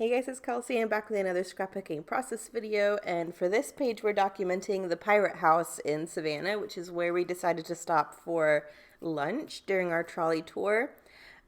Hey guys, it's Kelsey. I'm back with another scrapbooking process video, and for this page we're documenting the pirate house in Savannah, which is where we decided to stop for lunch during our trolley tour.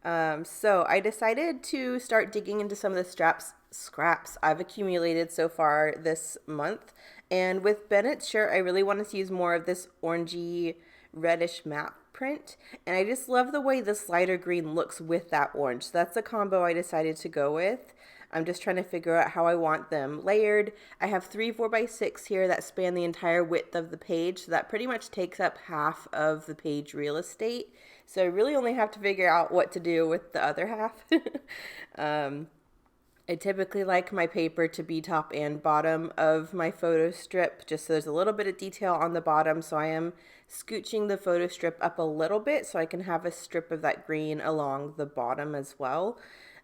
So I decided to start digging into some of the scraps I've accumulated so far this month. And with Bennett's shirt, I really wanted to use more of this orangey reddish map print. And I just love the way this lighter green looks with that orange. So that's the combo I decided to go with. I'm just trying to figure out how I want them layered. I have three 4x6 here that span the entire width of the page, so that pretty much takes up half of the page real estate. So I really only have to figure out what to do with the other half. I typically like my paper to be top and bottom of my photo strip, just so there's a little bit of detail on the bottom. So I am scooching the photo strip up a little bit so I can have a strip of that green along the bottom as well.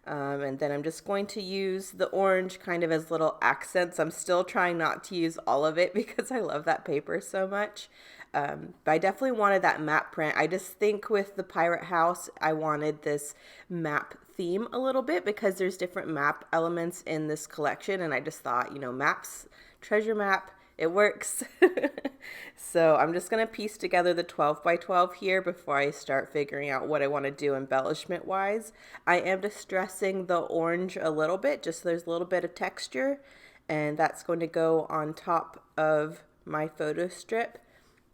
And then I'm just going to use the orange kind of as little accents. I'm still trying not to use all of it because I love that paper so much. But I definitely wanted that map print. I just think with the pirate house, I wanted this map theme a little bit because there's different map elements in this collection. And I just thought, maps, treasure map, it works. So I'm just going to piece together the 12x12 here before I start figuring out what I want to do embellishment wise. I am distressing the orange a little bit just so there's a little bit of texture, and that's going to go on top of my photo strip.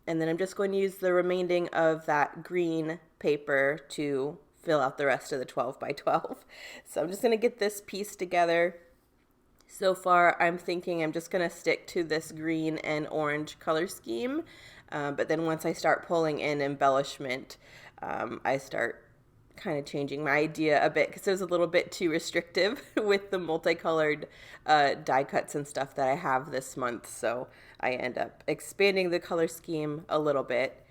And then I'm just going to use the remaining of that green paper to fill out the rest of the 12x12. So I'm just going to get this piece together. So far, I'm thinking I'm just going to stick to this green and orange color scheme. But then once I start pulling in embellishment, I start kind of changing my idea a bit because it was a little bit too restrictive with the multicolored die cuts and stuff that I have this month. So I end up expanding the color scheme a little bit.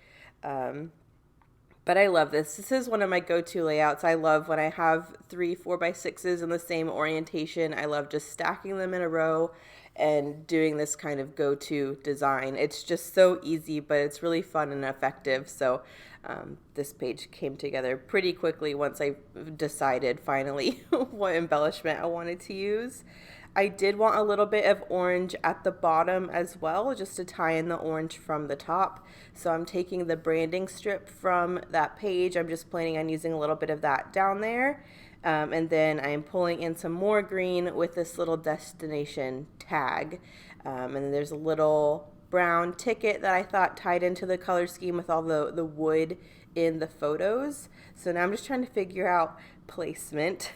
But I love this. This is one of my go-to layouts. I love when I have three 4x6s in the same orientation. I love just stacking them in a row and doing this kind of go-to design. It's just so easy, but it's really fun and effective. So this page came together pretty quickly once I decided finally what embellishment I wanted to use. I did want a little bit of orange at the bottom as well, just to tie in the orange from the top. So I'm taking the branding strip from that page. I'm just planning on using a little bit of that down there. And then I'm pulling in some more green with this little destination tag. And then there's a little brown ticket that I thought tied into the color scheme with all the wood in the photos. So now I'm just trying to figure out placement.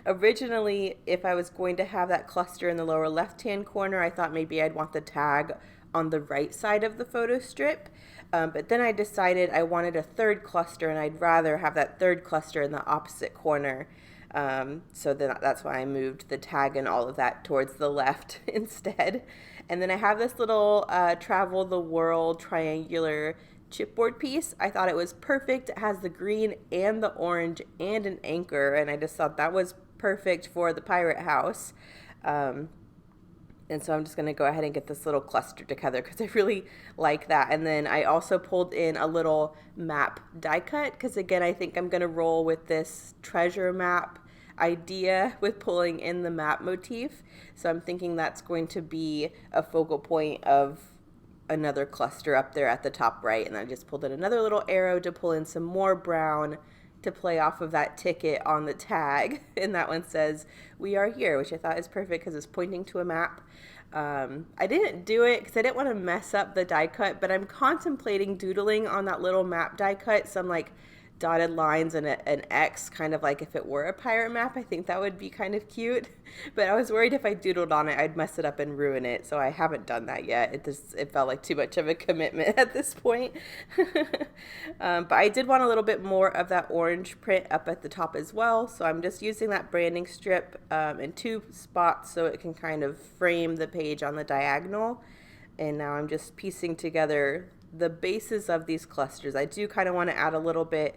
Originally, if I was going to have that cluster in the lower left-hand corner, I thought maybe I'd want the tag on the right side of the photo strip. But then I decided I wanted a third cluster, and I'd rather have that third cluster in the opposite corner. So then that's why I moved the tag and all of that towards the left instead. And then I have this little travel the world triangular chipboard piece. I thought it was perfect. It has the green and the orange and an anchor, and I just thought that was perfect for the pirate house. And so I'm just going to go ahead and get this little cluster together because I really like that. And then I also pulled in a little map die cut because, again, I think I'm going to roll with this treasure map idea with pulling in the map motif. So I'm thinking that's going to be a focal point of another cluster up there at the top right. And I just pulled in another little arrow to pull in some more brown to play off of that ticket on the tag. And that one says, "We are here," which I thought is perfect because it's pointing to a map. I didn't do it because I didn't want to mess up the die cut, but I'm contemplating doodling on that little map die cut some like dotted lines and an X, kind of like if it were a pirate map. I think that would be kind of cute. But I was worried if I doodled on it, I'd mess it up and ruin it. So I haven't done that yet. It felt like too much of a commitment at this point. But I did want a little bit more of that orange print up at the top as well. So I'm just using that branding strip in two spots so it can kind of frame the page on the diagonal. And now I'm just piecing together the bases of these clusters. I do kind of want to add a little bit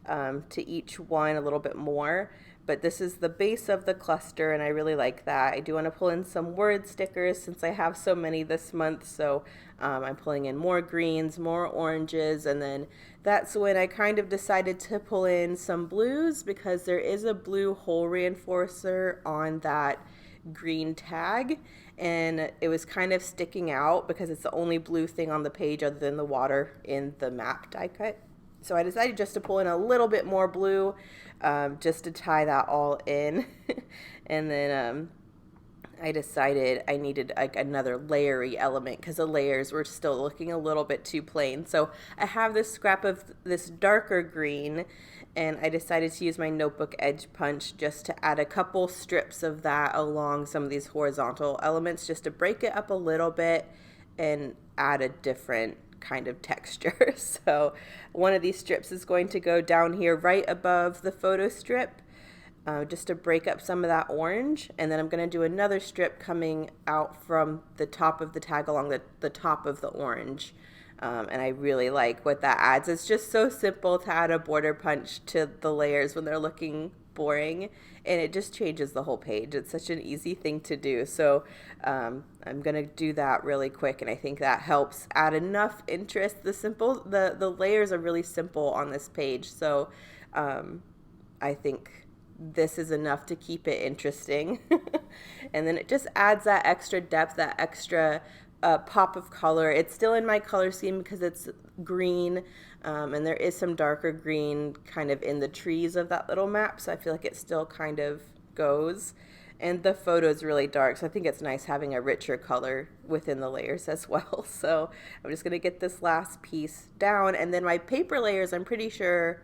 to each one, a little bit more, but this is the base of the cluster and I really like that. I do want to pull in some word stickers since I have so many this month, so I'm pulling in more greens, more oranges, and then that's when I kind of decided to pull in some blues because there is a blue hole reinforcer on that green tag, and it was kind of sticking out because it's the only blue thing on the page other than the water in the map die cut. So I decided just to pull in a little bit more blue, just to tie that all in. And then I decided I needed like another layery element because the layers were still looking a little bit too plain. So I have this scrap of this darker green, and I decided to use my notebook edge punch just to add a couple strips of that along some of these horizontal elements, just to break it up a little bit and add a different kind of texture. So one of these strips is going to go down here right above the photo strip, just to break up some of that orange. And then I'm going to do another strip coming out from the top of the tag along the top of the orange. And I really like what that adds. It's just so simple to add a border punch to the layers when they're looking boring, and it just changes the whole page. It's such an easy thing to do. So I'm going to do that really quick, and I think that helps add enough interest. The layers are really simple on this page, so I think this is enough to keep it interesting. And then it just adds that extra depth, that extra pop of color. It's still in my color scheme because it's green, and there is some darker green kind of in the trees of that little map, so I feel like it still kind of goes. And the photo is really dark, so I think it's nice having a richer color within the layers as well. So I'm just going to get this last piece down, and then my paper layers, I'm pretty sure,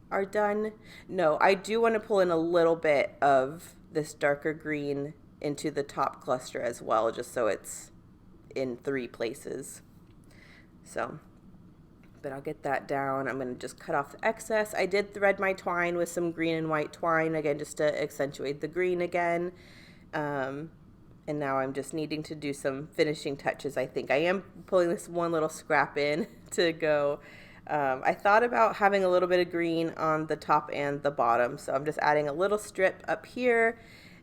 are done. No, I do want to pull in a little bit of this darker green into the top cluster as well, just so it's in 3 places. So, but I'll get that down. I'm going to just cut off the excess. I did thread my twine with some green and white twine, again, just to accentuate the green again. And now I'm just needing to do some finishing touches, I think. I am pulling this one little scrap in to go. I thought about having a little bit of green on the top and the bottom, so I'm just adding a little strip up here,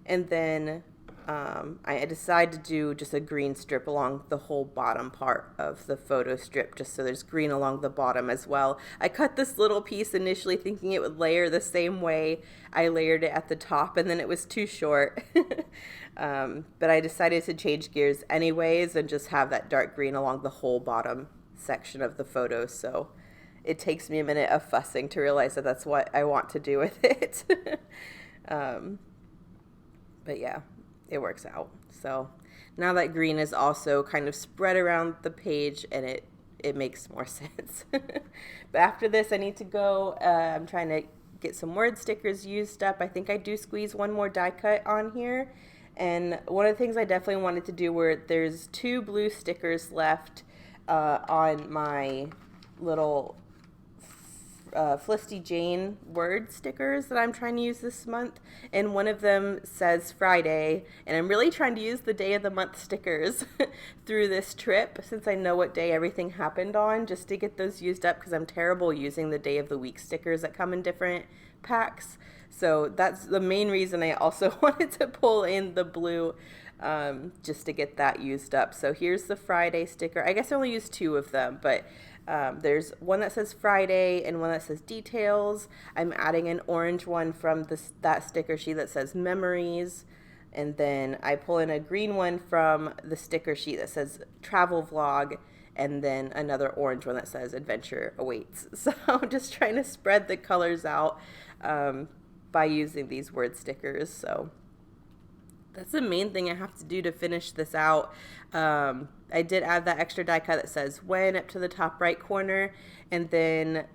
and then I decided to do just a green strip along the whole bottom part of the photo strip, just so there's green along the bottom as well. I cut this little piece initially thinking it would layer the same way I layered it at the top, and then it was too short. But I decided to change gears anyways and just have that dark green along the whole bottom section of the photo, so it takes me a minute of fussing to realize that that's what I want to do with it. But yeah, it works out. So now that green is also kind of spread around the page, and it makes more sense. But after this, I need to go. I'm trying to get some word stickers used up. I think I do squeeze one more die cut on here. And one of the things I definitely wanted to do were there's 2 blue stickers left on my little Felicity Jane word stickers that I'm trying to use this month, and one of them says Friday, and I'm really trying to use the day of the month stickers through this trip, since I know what day everything happened on, just to get those used up, because I'm terrible using the day of the week stickers that come in different packs. So that's the main reason I also wanted to pull in the blue, just to get that used up. So here's the Friday sticker. I guess I only used 2 of them, but there's one that says Friday and one that says details. I'm adding an orange one from that sticker sheet that says memories. And then I pull in a green one from the sticker sheet that says travel vlog. And then another orange one that says adventure awaits. So I'm just trying to spread the colors out by using these word stickers. So that's the main thing I have to do to finish this out. I did add that extra die cut that says when up to the top right corner, and then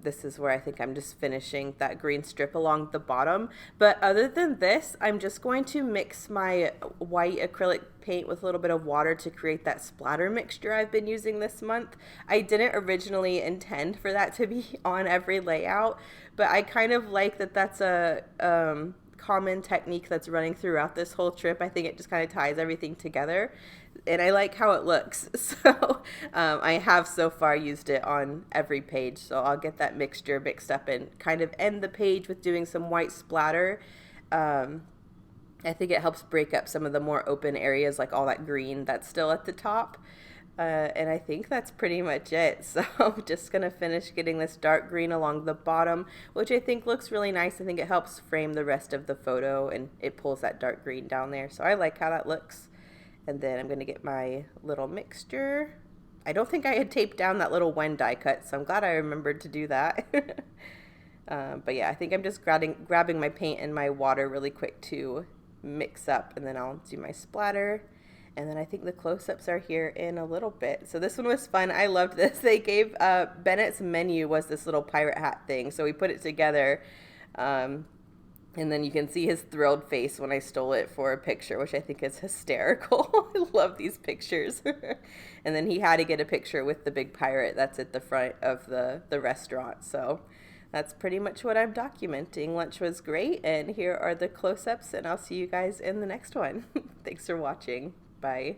this is where I think I'm just finishing that green strip along the bottom. But other than this, I'm just going to mix my white acrylic paint with a little bit of water to create that splatter mixture I've been using this month. I didn't originally intend for that to be on every layout, but I kind of like that that's a common technique that's running throughout this whole trip. I think it just kind of ties everything together, and I like how it looks. So I have so far used it on every page, so I'll get that mixture mixed up and kind of end the page with doing some white splatter. I think it helps break up some of the more open areas, like all that green that's still at the top. And I think that's pretty much it. So I'm just going to finish getting this dark green along the bottom, which I think looks really nice. I think it helps frame the rest of the photo and it pulls that dark green down there. So I like how that looks. And then I'm going to get my little mixture. I don't think I had taped down that little Wen die cut, so I'm glad I remembered to do that. But yeah, I think I'm just grabbing my paint and my water really quick to mix up, and then I'll do my splatter. And then I think the close-ups are here in a little bit. So this one was fun. I loved this. They gave Bennett's menu was this little pirate hat thing, so we put it together. And then you can see his thrilled face when I stole it for a picture, which I think is hysterical. I love these pictures. And then he had to get a picture with the big pirate that's at the front of the restaurant. So that's pretty much what I'm documenting. Lunch was great, and here are the close-ups, and I'll see you guys in the next one. Thanks for watching. Bye.